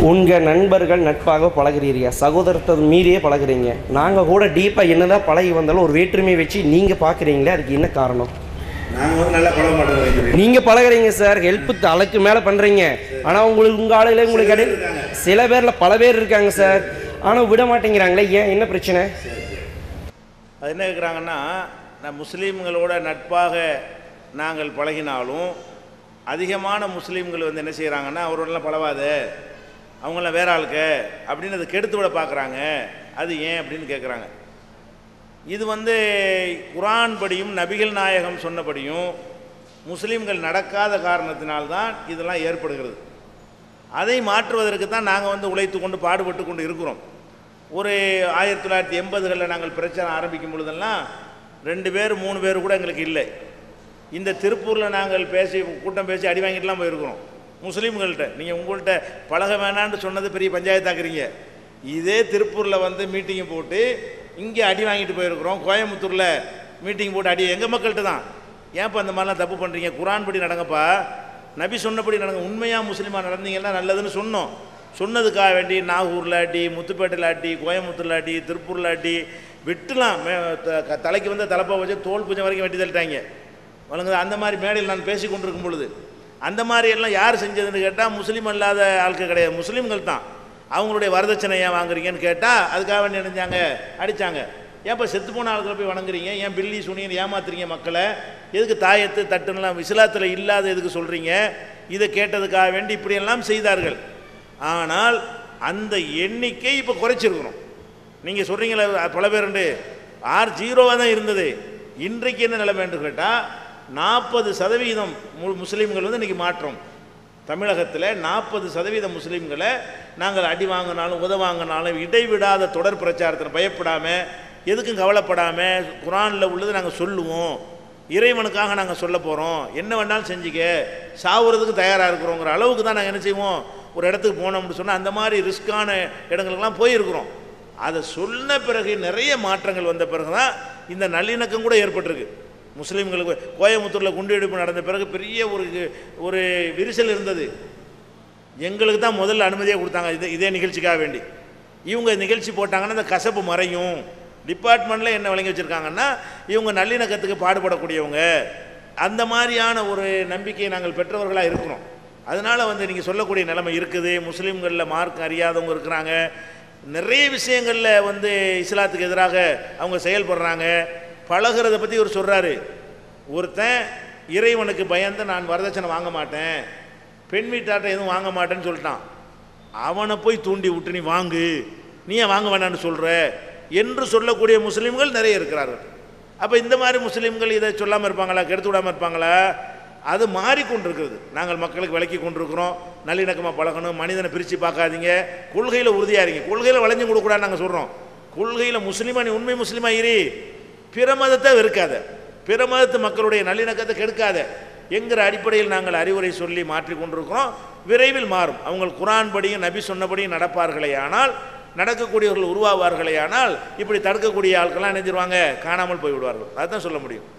உங்கள் நண்பர்கள் நட்பாக பழகிறீங்க, சகோதரத்தை மீறியே பழகிறீங்க. நாங்கள் கூட டீப்பாக என்னதான் பழகி வந்தாலும் ஒரு வேற்றுமையை வச்சு நீங்கள் பார்க்குறீங்களே, அதுக்கு என்ன காரணம்? நாங்கள் நல்லா பழக மாட்டோம். நீங்கள் பழகிறீங்க சார், ஹெல்ப்பு தலைக்கு மேலே பண்ணுறீங்க. ஆனால் உங்கள் ஆளுல உங்களுக்கு இடையில் சில பேரில் பல பேர் இருக்காங்க சார், ஆனால் விட மாட்டேங்கிறாங்களே, ஏன் என்ன பிரச்சனை? அது என்ன கேட்குறாங்கன்னா, நான் முஸ்லீம்களோட நட்பாக நாங்கள் பழகினாலும் அதிகமான முஸ்லீம்கள் வந்து என்ன செய்கிறாங்கன்னா, அவரோடலாம் பழவாத, அவங்களாம் வேற ஆளுக்கு அப்படின்னு அதை கெடுத்து விட பார்க்குறாங்க. அது ஏன் அப்படின்னு கேட்குறாங்க. இது வந்து குர்ஆன் படியும் நபிகள் நாயகம் சொன்னபடியும் முஸ்லீம்கள் நடக்காத காரணத்தினால்தான் இதெல்லாம் ஏற்படுகிறது. அதை மாற்றுவதற்கு தான் நாங்கள் வந்து உழைத்து கொண்டு பாடுபட்டு கொண்டு இருக்கிறோம். ஒரு 1980களில் நாங்கள் பிரச்சனை ஆரம்பிக்கும் பொழுதெல்லாம் 2 பேர் 3 பேர் கூட எங்களுக்கு இல்லை. இந்த திருப்பூரில் நாங்கள் கூட்டம் பேசி அடி வாங்கிட்டுலாம் போயிருக்கிறோம் முஸ்லீம்கள்கிட்ட. நீங்கள் உங்கள்கிட்ட பழக வேணான்னு சொன்னது பெரிய பஞ்சாயத்தாக்குறீங்க. இதே திருப்பூரில் வந்து மீட்டிங்கை போட்டு இங்கே அடி வாங்கிட்டு போயிருக்கிறோம். கோயம்புத்தூரில் மீட்டிங் போட்டு அடி எங்கள் மக்கள்கிட்ட தான். ஏன்ப்பா அந்த மாதிரிலாம் தப்பு பண்ணுறீங்க? குர்ஆன் படி நடங்கப்பா, நபி சொன்னபடி நடங்க. உண்மையாக முஸ்லீமாக நடந்தீங்கன்னா நல்லதுன்னு சொன்னோம். சொன்னதுக்காக வேண்டி நாகூரில் அடி, முத்துப்பேட்டையில் அடி, கோயம்புத்தூரில் அடி, திருப்பூரில் அடி விட்டுலாம். தலைக்கு வந்து தலைப்பா வச்சு தோல் பூஜை வரைக்கும் வெட்டி தள்ளிட்டாங்க வழங்குது. அந்த மாதிரி மேடையில் நான் பேசி கொண்டிருக்கும் பொழுது அந்த மாதிரி எல்லாம் யார் செஞ்சதுன்னு கேட்டால் முஸ்லீம் அல்லாத ஆட்கள் கிடையாது, முஸ்லீம்கள் தான். அவங்களுடைய வரதட்சணை ஏன் வாங்குறீங்கன்னு கேட்டால் அதுக்காக வேண்டி நினைஞ்சாங்க, அடித்தாங்க. ஏன்ப்பா செத்து போன ஆட்களை போய் வணங்குறீங்க? ஏன் பில்லி சுனின்னு ஏமாத்துறீங்க மக்களை? எதுக்கு தாயத்து தட்டுன்னெலாம் இஸ்லாத்தில் இல்லாத எதுக்கு சொல்கிறீங்க? இதை கேட்டதுக்காக வேண்டி இப்படியெல்லாம் செய்தார்கள். ஆனால் அந்த எண்ணிக்கை இப்போ குறைச்சிருக்கணும். நீங்கள் சொல்கிறீங்களே பல பேருண்டு 0 தான் இருந்தது. இன்றைக்கு என்ன நிலைமை என்று கேட்டால் 40% முஸ்லீம்கள் வந்து இன்றைக்கி மாற்றம். தமிழகத்தில் 40% முஸ்லீம்களை நாங்கள் அடி வாங்கினாலும் உதவாங்கினாலும் இடைவிடாத தொடர் பிரச்சாரத்தில் பயப்படாமல், எதுக்கும் கவலைப்படாமல் குர்ஆனில் உள்ளது நாங்கள் சொல்லுவோம். இறைவனுக்காக நாங்கள் சொல்ல போகிறோம், என்ன வேணாலும் செஞ்சுக்க, சாவுறதுக்கு தயாராக இருக்கிறோங்கிற அளவுக்கு தான் நாங்கள் என்ன செய்வோம். ஒரு இடத்துக்கு போனோம்னு சொன்னால் அந்த மாதிரி ரிஸ்க்கான இடங்களுக்கெல்லாம் போயிருக்கிறோம். அதை சொன்ன பிறகு நிறைய மாற்றங்கள் வந்த பிறகு தான் இந்த நல்லிணக்கம் கூட ஏற்பட்டிருக்கு. முஸ்லீம்களுக்கு கோயம்புத்தூரில் குண்டுவெடிப்பு நடந்த பிறகு பெரிய ஒரு விரிசல் இருந்தது. எங்களுக்கு தான் முதல்ல அனுமதியாக கொடுத்தாங்க இதே நிகழ்ச்சிக்காக வேண்டி. இவங்க நிகழ்ச்சி போட்டாங்கன்னா அந்த கசப்பு மறையும். டிபார்ட்மெண்ட்டில் என்ன வழங்கி வச்சுருக்காங்கன்னா, இவங்க நல்லிணக்கத்துக்கு பாடுபடக்கூடியவங்க. அந்த மாதிரியான ஒரு நம்பிக்கையை நாங்கள் பெற்றவர்களாக இருக்கிறோம். அதனால் வந்து நீங்கள் சொல்லக்கூடிய நிலைமை இருக்குது. முஸ்லீம்களில் மார்க் அறியாதவங்க இருக்கிறாங்க. நிறைய விஷயங்களில் வந்து இஸ்லாத்துக்கு எதிராக அவங்க செயல்படுறாங்க. பழகிறத பற்றி இவர் சொல்கிறாரு. ஒருத்தன் இறைவனுக்கு பயந்து நான் வரதட்சணை வாங்க மாட்டேன், பெண் வீட்டாட்ட எதுவும் வாங்க மாட்டேன்னு சொல்லிட்டான். அவனை போய் தூண்டி விட்டு நீ வாங்கு, நீ ஏன் வாங்க வேணான்னு சொல்கிற என்று சொல்லக்கூடிய முஸ்லீம்கள் நிறைய இருக்கிறார்கள். அப்போ இந்த மாதிரி முஸ்லீம்கள் இதை சொல்லாமல் இருப்பாங்களா, கெடுத்து விடாமல் இருப்பாங்களா? அது மாறிக்கொண்டிருக்கிறது. நாங்கள் மக்களுக்கு விளக்கி கொண்டிருக்கிறோம். நல்லிணக்கமாக பழகணும், மனிதனை பிரித்து பார்க்காதீங்க, கொள்கையில் உறுதியாக இருங்க. கொள்கையில் வளைஞ்சு கொடுக்கூடாது நாங்கள் சொல்கிறோம். கொள்கையில் முஸ்லீமாக நீ உண்மை முஸ்லீமாக இரு, பிற மதத்தை வெறுக்காத, பிற மதத்து மக்களுடைய நல்லிணக்கத்தை கெடுக்காத என்கிற அடிப்படையில் நாங்கள் அறிவுரை சொல்லி மாற்றி கொண்டிருக்கிறோம். விரைவில் மாறும். அவங்க குர்ஆன் படியும் நபி சொன்னபடியும் நடப்பார்களே ஆனால், நடக்கக்கூடியவர்கள் உருவாவார்களே ஆனால், இப்படி தடுக்கக்கூடிய ஆட்கள்லாம் நினைஞ்சிருவாங்க, காணாமல் போய்விடுவார்கள். அதுதான் சொல்ல முடியும்.